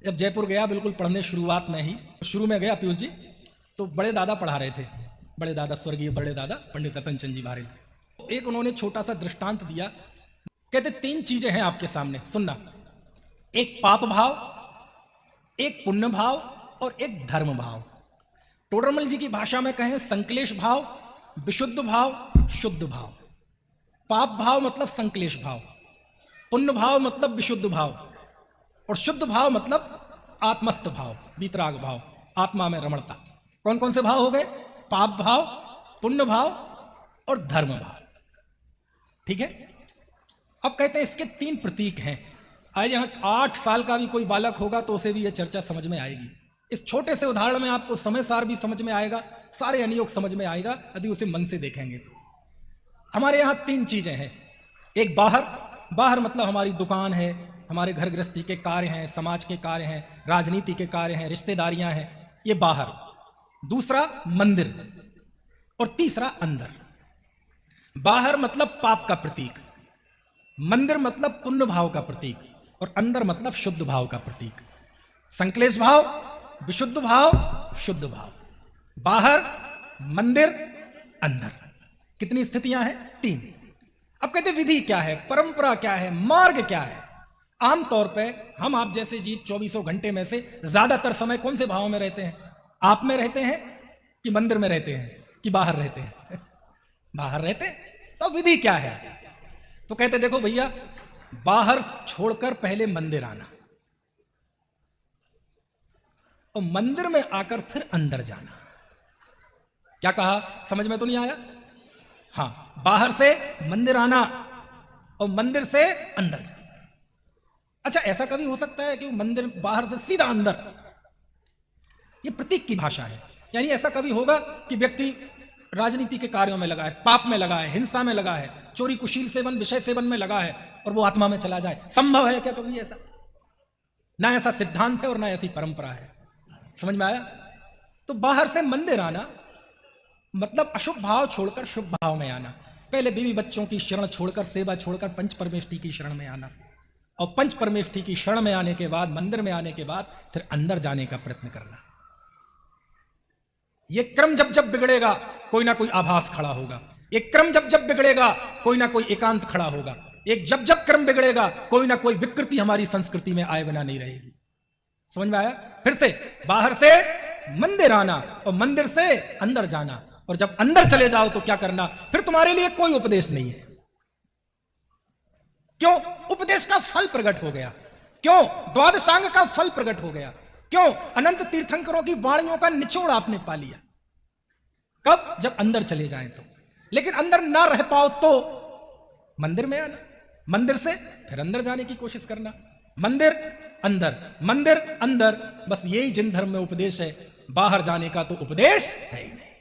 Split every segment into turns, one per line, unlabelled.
जब जयपुर गया बिल्कुल पढ़ने शुरुआत में ही, शुरू में गया पीयूष जी, तो बड़े दादा पढ़ा रहे थे, बड़े दादा स्वर्गीय बड़े दादा पंडित रतन चंद जी भारे। एक उन्होंने छोटा सा दृष्टांत दिया, कहते 3 चीजें हैं आपके सामने, सुनना। एक पाप भाव, एक पुण्य भाव और एक धर्म भाव। टोडरमल जी की भाषा में कहें संक्लेश भाव, विशुद्ध भाव, शुद्ध भाव। पाप भाव मतलब संक्लेश भाव, पुण्य भाव मतलब विशुद्ध भाव, और शुद्ध भाव मतलब आत्मस्थ भाव, वीतराग भाव, आत्मा में रमणता। कौन कौन से भाव हो गए? पाप भाव, पुण्य भाव और धर्म भाव। ठीक है। अब कहते हैं इसके 3 प्रतीक हैं। आज यहां 8 साल का भी कोई बालक होगा तो उसे भी यह चर्चा समझ में आएगी। इस छोटे से उदाहरण में आपको समय सार भी समझ में आएगा, सारे अनुयोग समझ में आएगा यदि उसे मन से देखेंगे तो। हमारे यहां 3 चीजें हैं। एक बाहर, बाहर मतलब हमारी दुकान है, हमारे घर गृहस्थी के कार्य हैं, समाज के कार्य हैं, राजनीति के कार्य हैं, रिश्तेदारियां हैं, ये बाहर। दूसरा मंदिर, और तीसरा अंदर। बाहर मतलब पाप का प्रतीक, मंदिर मतलब पुण्य भाव का प्रतीक, और अंदर मतलब शुद्ध भाव का प्रतीक। संक्लेश भाव, विशुद्ध भाव, शुद्ध भाव। बाहर, मंदिर, अंदर। कितनी स्थितियां हैं? 3। अब कहते विधि क्या है, परंपरा क्या है, मार्ग क्या है? आमतौर पे हम आप जैसे जीव 24 घंटे में से ज्यादातर समय कौन से भाव में रहते हैं? आप में रहते हैं कि मंदिर में रहते हैं कि बाहर रहते हैं? बाहर रहते हैं। तो विधि क्या है? तो कहते देखो भैया, बाहर छोड़कर पहले मंदिर आना, और मंदिर में आकर फिर अंदर जाना। क्या कहा? समझ में तो नहीं आया? हाँ, बाहर से मंदिर आना और मंदिर से अंदर जाना। अच्छा, ऐसा कभी हो सकता है कि मंदिर बाहर से सीधा अंदर? ये प्रतीक की भाषा है। यानी ऐसा कभी होगा कि व्यक्ति राजनीति के कार्यों में लगा है, पाप में लगा है, हिंसा में लगा है, चोरी कुशील सेवन, विषय सेवन में लगा है, और वो आत्मा में चला जाए? संभव है क्या कभी ऐसा? ना ऐसा सिद्धांत है और ना ऐसी परंपरा है। समझ में आया? तो बाहर से मंदिर आना मतलब अशुभ भाव छोड़कर शुभ भाव में आना। पहले बीवी बच्चों की शरण छोड़कर, सेवा छोड़कर पंच परमेष्ठी की शरण में आना, और पंच परमेष्ठी की शरण में आने के बाद, मंदिर में आने के बाद फिर अंदर जाने का प्रयत्न करना। यह क्रम जब जब बिगड़ेगा कोई ना कोई आभास खड़ा होगा, एक क्रम जब जब बिगड़ेगा कोई ना कोई एकांत खड़ा होगा, एक जब जब क्रम बिगड़ेगा कोई ना कोई विकृति हमारी संस्कृति में आए बिना नहीं रहेगी। समझ में आया? फिर से बाहर से मंदिर आना और मंदिर से अंदर जाना, और जब अंदर चले जाओ तो क्या करना? फिर तुम्हारे लिए कोई उपदेश नहीं है। क्यों? उपदेश का फल प्रकट हो गया। क्यों? द्वादशांग का फल प्रकट हो गया। क्यों? अनंत तीर्थंकरों की वाणियों का निचोड़ आपने पा लिया। कब? जब अंदर चले जाएं तो। लेकिन अंदर ना रह पाओ तो मंदिर में आना, मंदिर से फिर अंदर जाने की कोशिश करना। मंदिर अंदर, मंदिर अंदर, बस यही जिन धर्म में उपदेश है। बाहर जाने का तो उपदेश है ही नहीं।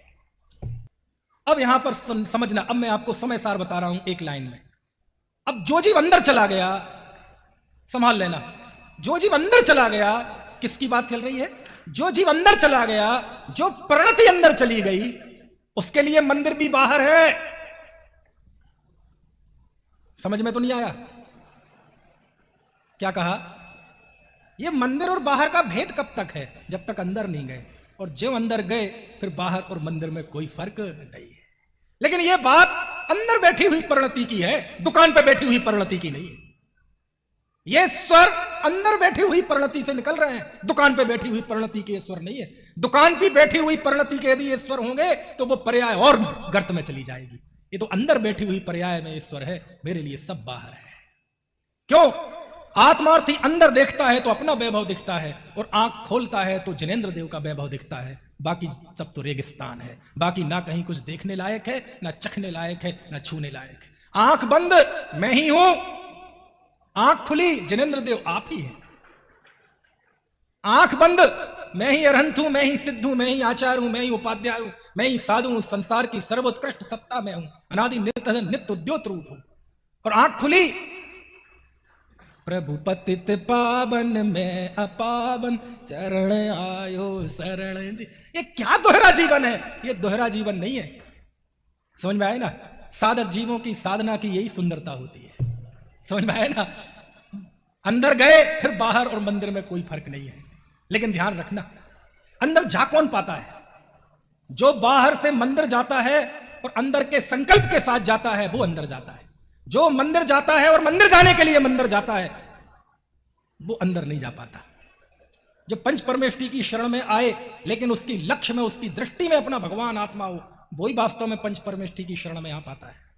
अब यहां पर समझना, अब मैं आपको समय सार बता रहा हूं एक लाइन में। अब जो जीव अंदर चला गया, संभाल लेना, जो जीव अंदर चला गया, किसकी बात चल रही है? जो जीव अंदर चला गया, जो प्रणति अंदर चली गई, उसके लिए मंदिर भी बाहर है। समझ में तो नहीं आया? क्या कहा? यह मंदिर और बाहर का भेद कब तक है? जब तक अंदर नहीं गए, और जो अंदर गए फिर बाहर और मंदिर में कोई फर्क नहीं है। लेकिन यह बात अंदर बैठी हुई परिणति की है, दुकान पे बैठी हुई परिणति की नहीं है। ये स्वर अंदर बैठी हुई परिणति से निकल रहे हैं, दुकान पे बैठी हुई परिणति के स्वर नहीं है। दुकान पे बैठी हुई परिणति के यदि ये स्वर होंगे तो वो पर्याय और गर्त में चली जाएगी। ये तो अंदर बैठी हुई पर्याय में स्वर है, मेरे लिए सब बाहर है। क्यों? आत्मार्थी अंदर देखता है तो अपना वैभव दिखता है, और आंख खोलता है तो जिनेंद्र देव का वैभव दिखता है। बाकी सब तो रेगिस्तान है, बाकी ना कहीं कुछ देखने लायक है, ना चखने लायक है, ना छूने लायक है। आंख बंद मैं ही हूं, आंख खुली जिनेंद्र देव आप ही हैं। आंख बंद मैं ही अरहंत हूं, मैं ही सिद्ध हूं, मैं ही आचार्य हूं, मैं ही उपाध्याय हूं, मैं ही साधु हूं, संसार की सर्वोत्कृष्ट सत्ता में हूं, अनादि नित्य उद्योत रूप हूं। और आंख खुली, प्रभु पतित पावन में अपावन, चरण आयो शरण जी। ये क्या दोहरा जीवन है? ये दोहरा जीवन नहीं है। समझ में आए ना? साधक जीवों की साधना की यही सुंदरता होती है। समझ में आए ना? अंदर गए फिर बाहर और मंदिर में कोई फर्क नहीं है। लेकिन ध्यान रखना, अंदर जा कौन पाता है? जो बाहर से मंदिर जाता है और अंदर के संकल्प के साथ जाता है वो अंदर जाता है। जो मंदिर जाता है और मंदिर जाने के लिए मंदिर जाता है वो अंदर नहीं जा पाता। जो पंच परमेष्टि की शरण में आए लेकिन उसकी लक्ष्य में, उसकी दृष्टि में अपना भगवान आत्मा हो, वही वास्तव में पंच परमेष्टि की शरण में आ पाता है।